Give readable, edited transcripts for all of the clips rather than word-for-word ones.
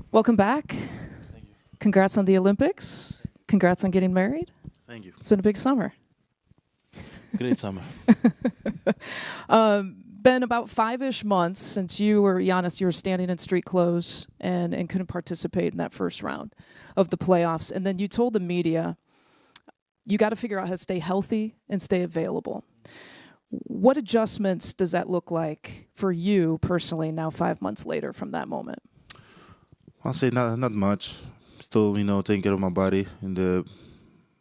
Welcome back. Thank you. Congrats on the Olympics. Congrats on getting married. Thank you. It's been a big summer. Great summer. Been about 5-ish months since you were standing in street clothes and couldn't participate in that first round of the playoffs. And then you told the media, you got to figure out how to stay healthy and stay available. What adjustments does that look like for you personally now 5 months later from that moment? I'll say not much. Still, taking care of my body in the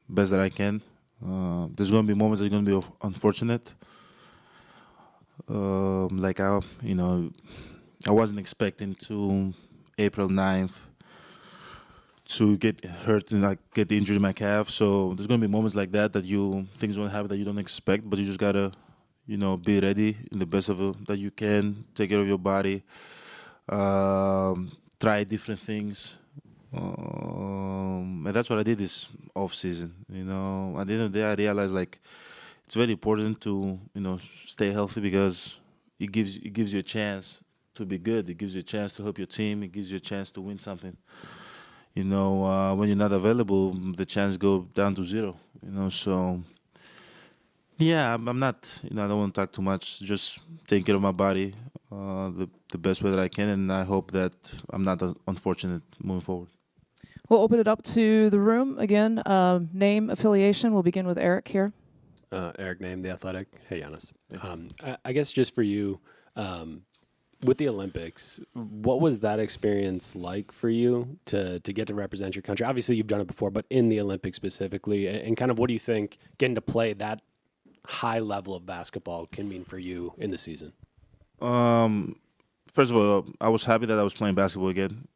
best that I can. There's going to be moments that are going to be unfortunate. I wasn't expecting to April 9th to get hurt and get the injury in my calf. So there's going to be moments like that things will happen that you don't expect, but you just got to, be ready in the best of it that you can, take care of your body, try different things. And that's what I did this off season. At the end of the day, I realized it's very important to stay healthy because it gives you a chance to be good. It gives you a chance to help your team. It gives you a chance to win something. When you're not available, the chance go down to zero. So yeah, I'm not. I don't want to talk too much. Just taking care of my body the best way that I can, and I hope that I'm not unfortunate moving forward. We'll open it up to the room again. Name, affiliation. We'll begin with Eric here. Eric Name, The Athletic. Hey, Giannis. I guess just for you, with the Olympics, what was that experience like for you to get to represent your country? Obviously, you've done it before, but in the Olympics specifically, and kind of what do you think getting to play that high level of basketball can mean for you in the season? First of all, I was happy that I was playing basketball again.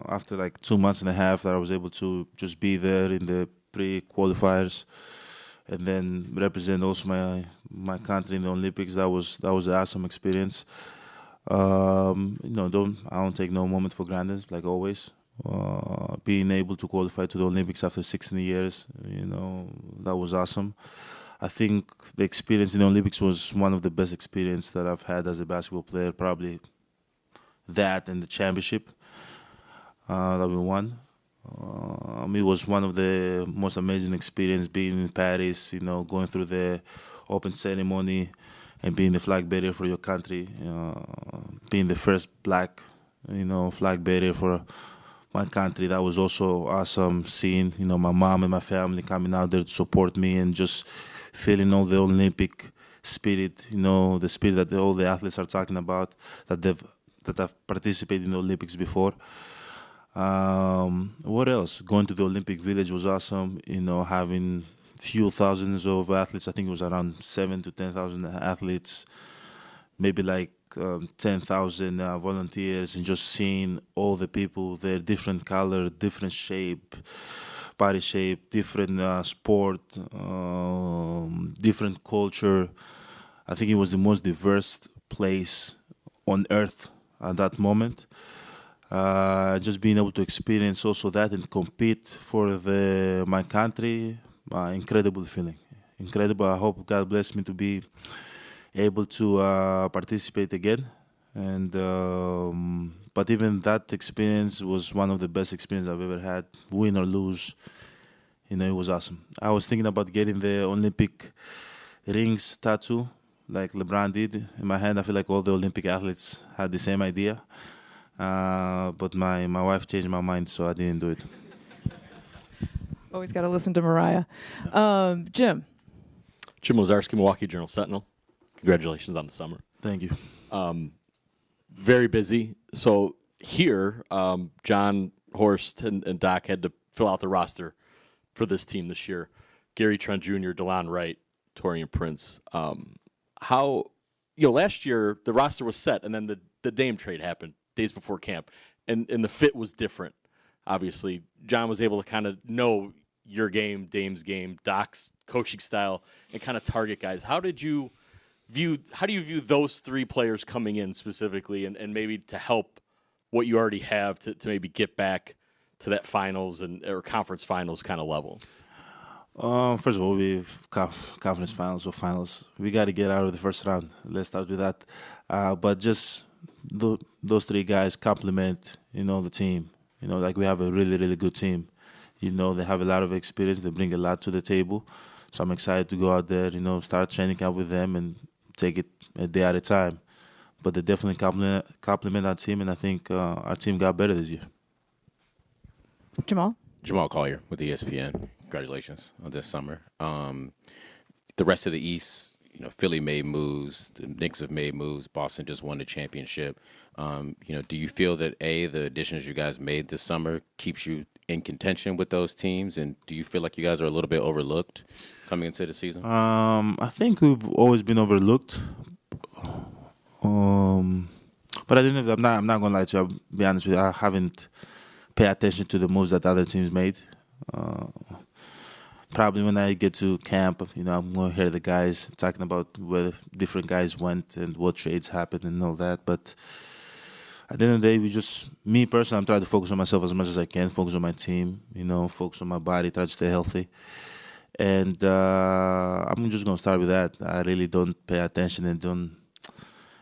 After 2 months and a half that I was able to just be there in the pre-qualifiers and then represent also my country in the Olympics. That was an awesome experience. I don't take no moment for granted, like always. Being able to qualify to the Olympics after 16 years, that was awesome. I think the experience in the Olympics was one of the best experiences that I've had as a basketball player, probably that and the championship that we won. It was one of the most amazing experiences being in Paris, going through the open ceremony and being the flag bearer for your country, being the first black, flag bearer for my country. That was also awesome seeing, my mom and my family coming out there to support me and just feeling all the Olympic spirit, the spirit that all the athletes are talking about, that have participated in the Olympics before. What else? Going to the Olympic Village was awesome. Having few thousands of athletes. I think it was around 7,000 to 10,000 athletes, maybe 10,000 volunteers, and just seeing all the people there, different color, different shape, body shape, different sport, different culture. I think it was the most diverse place on earth at that moment. Just being able to experience also that and compete for my country, incredible feeling. Incredible. I hope God bless me to be able to participate again. And but even that experience was one of the best experiences I've ever had, win or lose. It was awesome. I was thinking about getting the Olympic rings tattoo like LeBron did in my hand. I feel like all the Olympic athletes had the same idea. But my wife changed my mind, so I didn't do it. Always got to listen to Mariah. Jim. Jim Lazarski, Milwaukee Journal-Sentinel. Congratulations on the summer. Thank you. Very busy. So here, John, Horst, and Doc had to fill out the roster for this team this year. Gary Trent Jr., DeLon Wright, Taurean Prince. Last year the roster was set, and then the Dame trade happened days before camp, and the fit was different. Obviously, John was able to kind of know your game, Dame's game, Doc's coaching style, and kind of target guys. How do you view those three players coming in specifically, and maybe to help what you already have to maybe get back to that finals or conference finals kind of level? First of all, we've conference finals or finals. We got to get out of the first round. Let's start with that. But just those three guys complement, the team. You know, like we have a really, really good team. You know, they have a lot of experience. They bring a lot to the table. So I'm excited to go out there, you know, start training camp with them and take it a day at a time. But they definitely compliment our team, and I think our team got better this year. Jamal? Jamal Collier with ESPN. Congratulations on this summer. The rest of the East, you know, Philly made moves. The Knicks have made moves. Boston just won the championship. You know, do you feel that, A, the additions you guys made this summer keeps you in contention with those teams? And do you feel like you guys are a little bit overlooked coming into the season? I think we've always been overlooked. But I didn't. I'm not gonna lie to you. I'll be honest with you. I haven't paid attention to the moves that other teams made. Probably when I get to camp, you know, I'm gonna hear the guys talking about where different guys went and what trades happened and all that. But at the end of the day, me personally, I'm trying to focus on myself as much as I can, focus on my team, you know, focus on my body, try to stay healthy. And I'm just gonna start with that. I really don't pay attention and don't,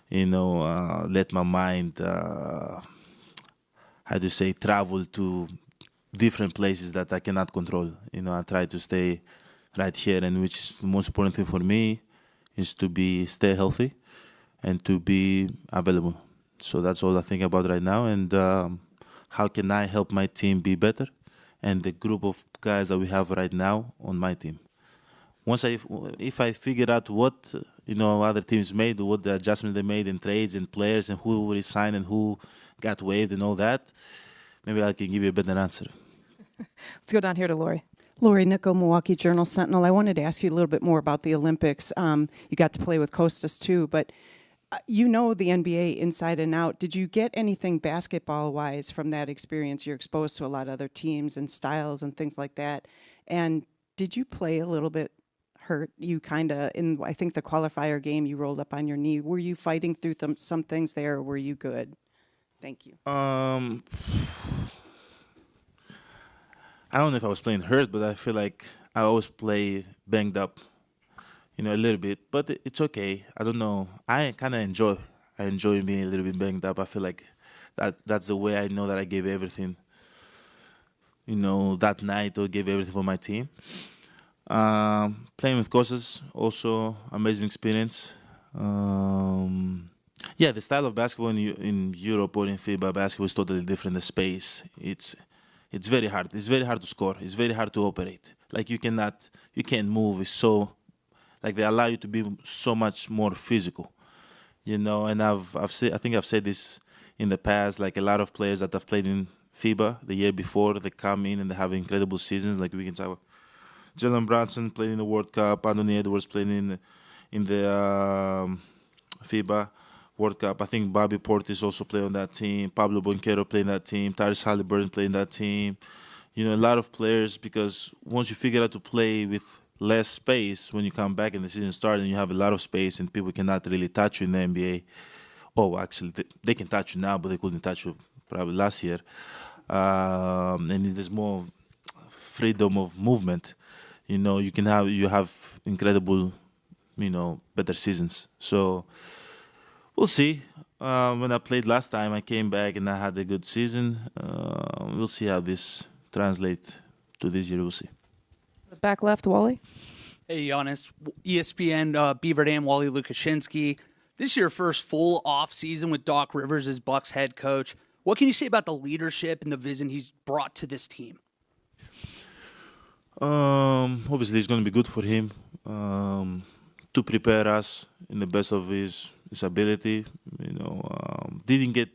you know, let my mind, travel to different places that I cannot control. You know, I try to stay right here, and which is the most important thing for me is to stay healthy and to be available. So that's all I think about right now, and how can I help my team be better and the group of guys that we have right now on my team. If I figure out what, you know, other teams made, what the adjustments they made in trades and players and who resigned and who got waived and all that, maybe I can give you a better answer. Let's go down here to Lori. Lori Nickel, Milwaukee Journal Sentinel. I wanted to ask you a little bit more about the Olympics. You got to play with Kostas too, but you know the NBA inside and out. Did you get anything basketball-wise from that experience? You're exposed to a lot of other teams and styles and things like that. And did you play a little bit hurt? You kind of, in I think the qualifier game, you rolled up on your knee. Were you fighting through some things there, or were you good? Thank you. I don't know if I was playing hurt, but I feel like I always play banged up, you know, a little bit. But it's okay. I don't know. I kind of enjoy being a little bit banged up. I feel like that's the way I know that I gave everything, you know, that night, or gave everything for my team. Playing with Kostas, also amazing experience. Yeah, the style of basketball in Europe or in FIBA basketball is totally different. The space, it's very hard. It's very hard to score. It's very hard to operate. Like you can't move. It's so, like they allow you to be so much more physical, you know. And I think I've said this in the past. Like a lot of players that have played in FIBA the year before, they come in and they have incredible seasons. Like we can talk about Jalen Brunson playing in the World Cup, Anthony Edwards playing in the FIBA World Cup. I think Bobby Portis also played on that team. Pablo Banchero played on that team. Tyrese Halliburton played on that team. You know, a lot of players, because once you figure out to play with less space, when you come back and the season starts and you have a lot of space and people cannot really touch you in the NBA. Oh, actually, they can touch you now, but they couldn't touch you probably last year. And there's more freedom of movement. You know, you have incredible, you know, better seasons. So we'll see. When I played last time, I came back and I had a good season. We'll see how this translates to this year. We'll see. Back left, Wally. Hey, Giannis. ESPN Beaver Dam, Wally Lukashinsky. This is your first full off season with Doc Rivers as Bucks head coach. What can you say about the leadership and the vision he's brought to this team? Obviously, it's going to be good for him to prepare us in the best of his ability. You know, didn't get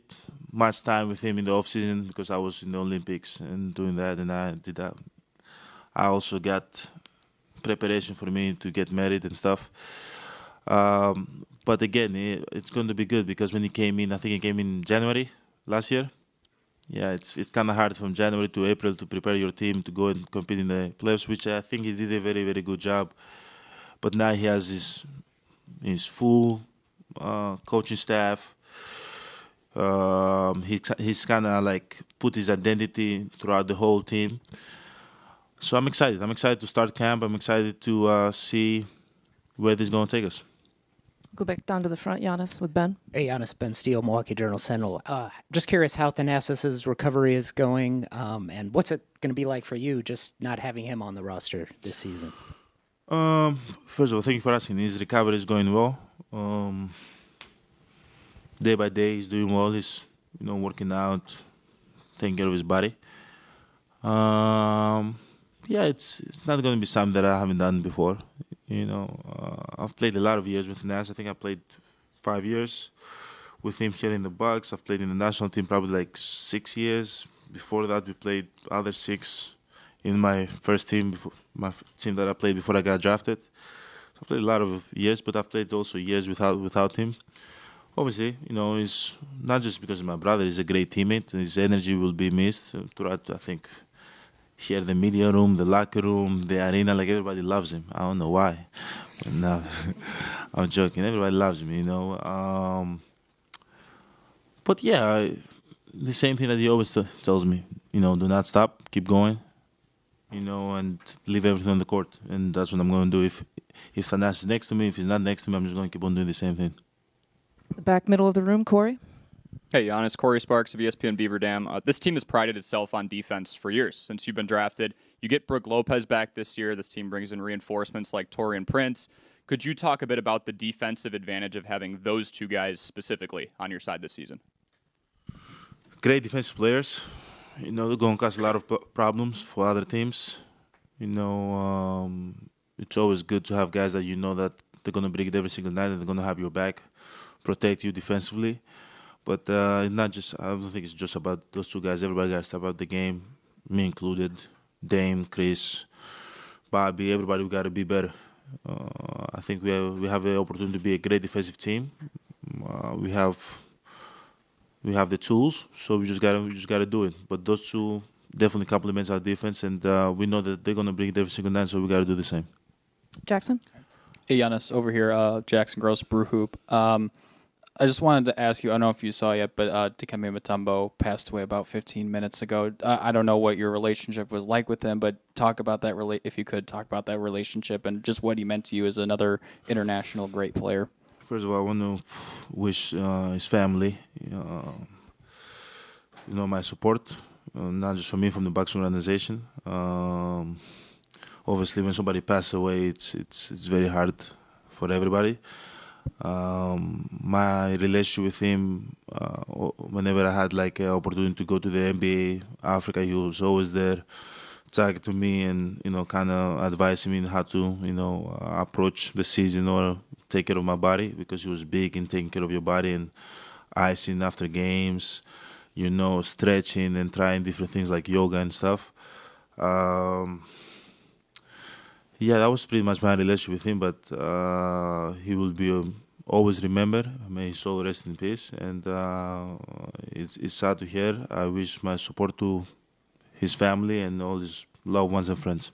much time with him in the off season because I was in the Olympics and doing that, and I did that. I also got preparation for me to get married and stuff. But again, it's going to be good because when he came in, I think he came in January last year. Yeah, it's kind of hard from January to April to prepare your team to go and compete in the playoffs, which I think he did a very, very good job. But now he has his full coaching staff. He's kind of like put his identity throughout the whole team. So I'm excited. I'm excited to start camp. I'm excited to see where this is going to take us. Go back down to the front, Giannis, with Ben. Hey, Giannis, Ben Steele, Milwaukee Journal-Sentinel. Just curious how Thanasis' recovery is going, and what's it going to be like for you just not having him on the roster this season? First of all, thank you for asking. His recovery is going well. Day by day, he's doing well. He's working out, taking care of his body. It's not going to be something that I haven't done before. I've played a lot of years with Nas. I think I played 5 years with him here in the Bucks. I've played in the national team probably like 6 years. Before that, we played other 6 in my first team, my team that I played before I got drafted. So I played a lot of years, but I've played also years without him. Obviously, it's not just because of my brother. He's a great teammate. His energy will be missed throughout, I think, here, the media room, the locker room, the arena, like everybody loves him. I don't know why. But no, I'm joking. Everybody loves him, But yeah, the same thing that he always tells me, do not stop, keep going, and leave everything on the court. And that's what I'm going to do. If Thanas is next to me, if he's not next to me, I'm just going to keep on doing the same thing. The back middle of the room, Corey. Hey, Giannis. Corey Sparks of ESPN Beaver Dam. This team has prided itself on defense for years since you've been drafted. You get Brook Lopez back this year. This team brings in reinforcements like Taurean Prince. Could you talk a bit about the defensive advantage of having those two guys specifically on your side this season? Great defensive players. They're going to cause a lot of problems for other teams. It's always good to have guys that that they're going to bring it every single night and they're going to have your back, protect you defensively. But not just. I don't think it's just about those two guys. Everybody got to step up the game, me included. Dame, Chris, Bobby. Everybody, we got to be better. I think we have the opportunity to be a great defensive team. We have the tools, so we just gotta do it. But those two definitely complements our defense, and we know that they're gonna bring it every single night. So we got to do the same. Jackson. Hey, Giannis, over here, Jackson Gross, Brew Hoop. I just wanted to ask you, I don't know if you saw yet, but Dikembe Mutombo passed away about 15 minutes ago. I don't know what your relationship was like with him, but talk about that, if you could, talk about that relationship and just what he meant to you as another international great player. First of all, I want to wish his family, my support, not just from me, from the Bucks organization. Obviously, when somebody passes away, it's very hard for everybody. My relationship with him, whenever I had an opportunity to go to the NBA Africa, he was always there, talking to me and kind of advising me on how to approach the season or take care of my body, because he was big in taking care of your body and icing after games, stretching and trying different things like yoga and stuff. Yeah, that was pretty much my relationship with him, but he will be always remembered. May his soul rest in peace. And it's sad to hear. I wish my support to his family and all his loved ones and friends.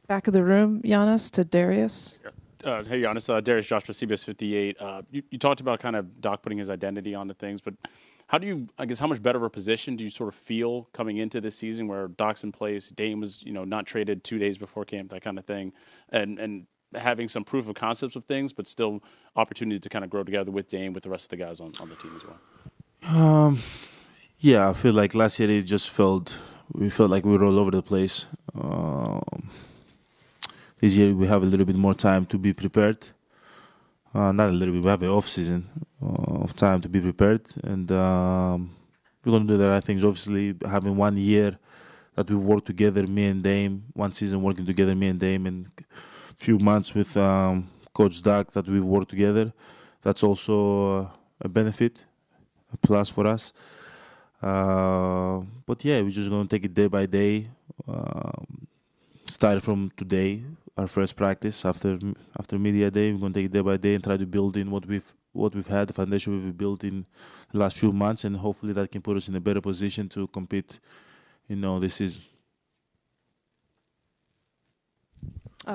Back of the room, Giannis, to Darius. Hey, Giannis. Darius Josh for CBS 58. You talked about kind of Doc putting his identity onto things, but how much better of a position do you sort of feel coming into this season where Doc's in place, Dame was, not traded 2 days before camp, that kind of thing, and having some proof of concepts of things, but still opportunity to kind of grow together with Dame, with the rest of the guys on the team as well? Yeah, I feel like last year we felt like we were all over the place. This year we have a little bit more time to be prepared. Not a little bit, we have an off season of time to be prepared, and we're going to do the right things. Obviously, having 1 year that we've worked together, me and Dame, 1 season working together, me and Dame, and a few months with Coach Doc that we've worked together, that's also a benefit, a plus for us. But yeah, we're just going to take it day by day. Start from today, our first practice after media day. We're going to take it day by day and try to build in what we've had, the foundation we've built in the last few months, and hopefully that can put us in a better position to compete, this season.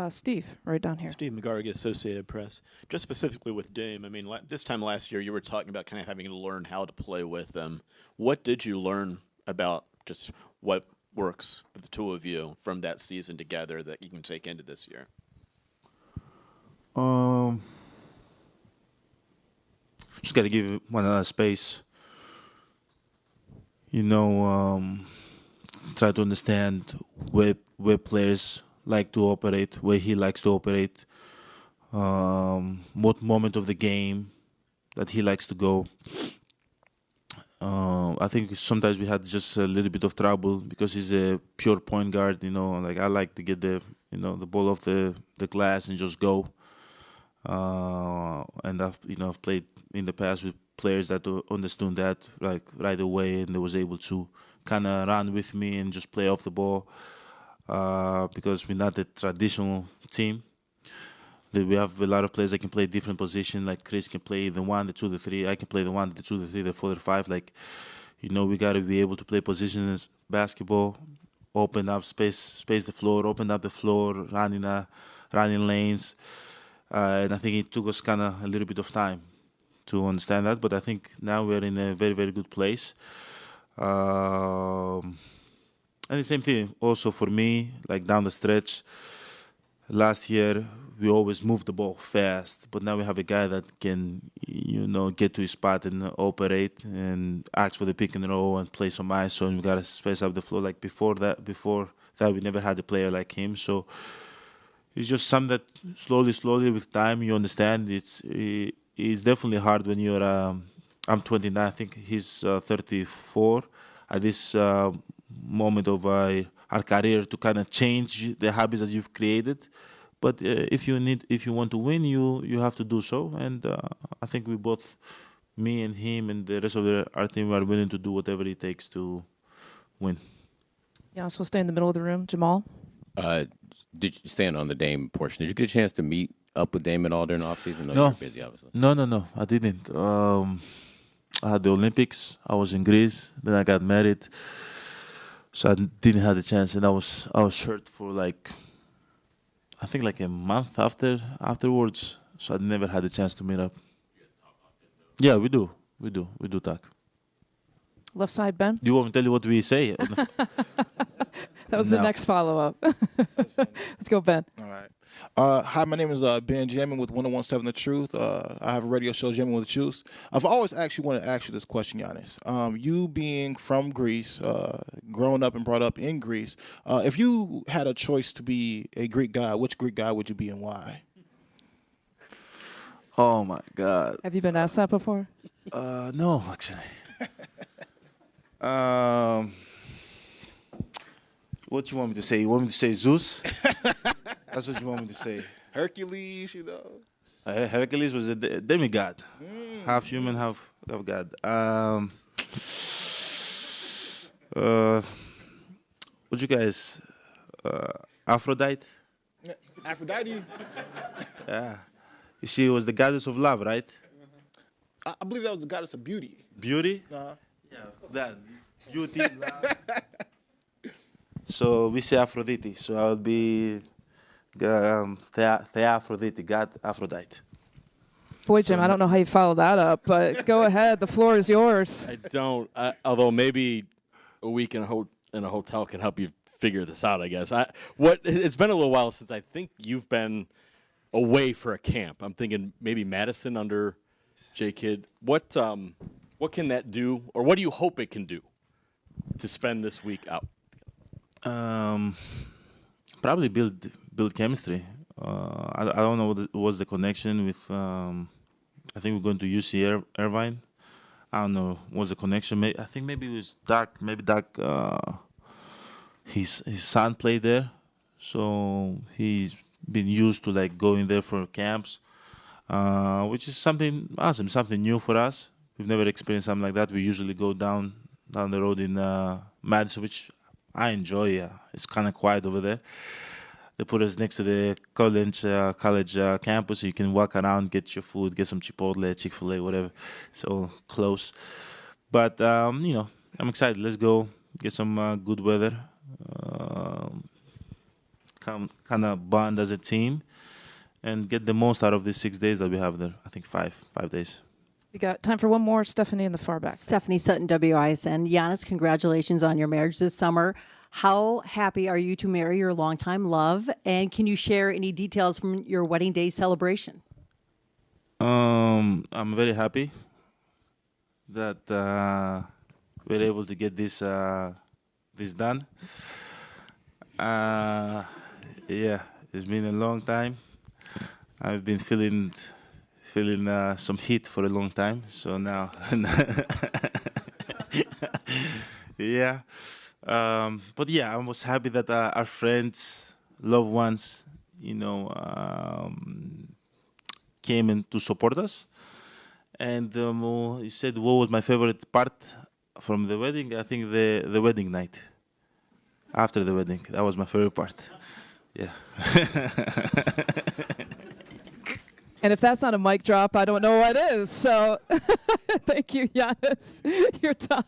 Steve, right down here. Steve McGarrigue, Associated Press. Just specifically with Dame, I mean, this time last year you were talking about kind of having to learn how to play with them. What did you learn about just what works with the two of you from that season together that you can take into this year? just got to give one another space. Try to understand where players like to operate, where he likes to operate, what moment of the game that he likes to go. I think sometimes we had just a little bit of trouble because he's a pure point guard. I like to get the ball off the glass and just go. And I've played in the past with players that understood that right away, and they was able to kind of run with me and just play off the ball because we're not a traditional team. We have a lot of players that can play different positions. Like Chris can play the 1, the 2, the 3. I can play the 1, the 2, the 3, the 4, the 5. We got to be able to play positions basketball, open up space the floor, open up the floor, running lanes. And I think it took us kind of a little bit of time to understand that. But I think now we're in a very, very good place. And the same thing also for me, down the stretch. Last year, we always moved the ball fast, but now we have a guy that can, get to his spot and operate and ask for the pick and roll and play some ISO, and we got to space up the floor. Before that, we never had a player like him. So it's just something that slowly with time you understand. It's definitely hard when you're. I'm 29. I think he's 34. At this moment of our career, to kind of change the habits that you've created. But if you want to win, you have to do so. And I think we both, me and him and the rest of our team, are willing to do whatever it takes to win. Giannis will stay in the middle of the room. Jamal? Did you stand on the Dame portion? Did you get a chance to meet up with Dame at all during the offseason? No, you were busy, obviously. No, I didn't. I had the Olympics. I was in Greece. Then I got married. So I didn't have the chance, and I was hurt for I think a month afterwards. So I never had the chance to meet up. Yeah, we do talk. Left side, Ben. Do you want me to tell you what we say? That was the next follow-up. Let's go, Ben. All right. Hi, my name is Ben Jamin with 1017 The Truth. I have a radio show, Jamin with the Truth. I've always actually wanted to ask you this question, Giannis. You being from Greece, growing up and brought up in Greece, if you had a choice to be a Greek god, which Greek god would you be and why? Oh, my God. Have you been asked that before? No, actually. What you want me to say? You want me to say Zeus? That's what you want me to say. Hercules, Hercules was a demigod. Half human, half god. What you guys? Aphrodite? Aphrodite? Yeah. She was the goddess of love, right? I believe that was the goddess of beauty. Beauty? Yeah, that. Beauty, love. So we say Aphrodite. So I would be Aphrodite, God Aphrodite. Boy, Jim, I don't know how you follow that up, but go ahead. The floor is yours. I don't. Although maybe a week in a hotel can help you figure this out, I guess. It's been a little while since I think you've been away for a camp. I'm thinking maybe Madison under J. Kidd. What can that do, or what do you hope it can do to spend this week out? Probably build chemistry. I don't know what was the connection with. I think we're going to UC Irvine. I don't know what's the connection. I think maybe it was Doc. Maybe Doc. His son played there, so he's been used to going there for camps, which is something awesome, something new for us. We've never experienced something like that. We usually go down the road in Madison, which I enjoy. It's kind of quiet over there. They put us next to the college campus, so you can walk around, get your food, get some Chipotle, Chick-fil-A, whatever. It's all close. But, I'm excited. Let's go get some good weather. Kind of bond as a team and get the most out of these 6 days that we have there. I think 5 days. We got time for one more. Stephanie in the far back. Stephanie Sutton, WISN. Giannis, congratulations on your marriage this summer. How happy are you to marry your longtime love? And can you share any details from your wedding day celebration? I'm very happy that we're able to get this done. Yeah, it's been a long time. I've been feeling some heat for a long time. So now, yeah. But yeah, I was happy that our friends, loved ones, came in to support us. And you said what was my favorite part from the wedding? I think the wedding night. After the wedding, that was my favorite part. Yeah. And if that's not a mic drop, I don't know what is. So thank you, Giannis. Your time.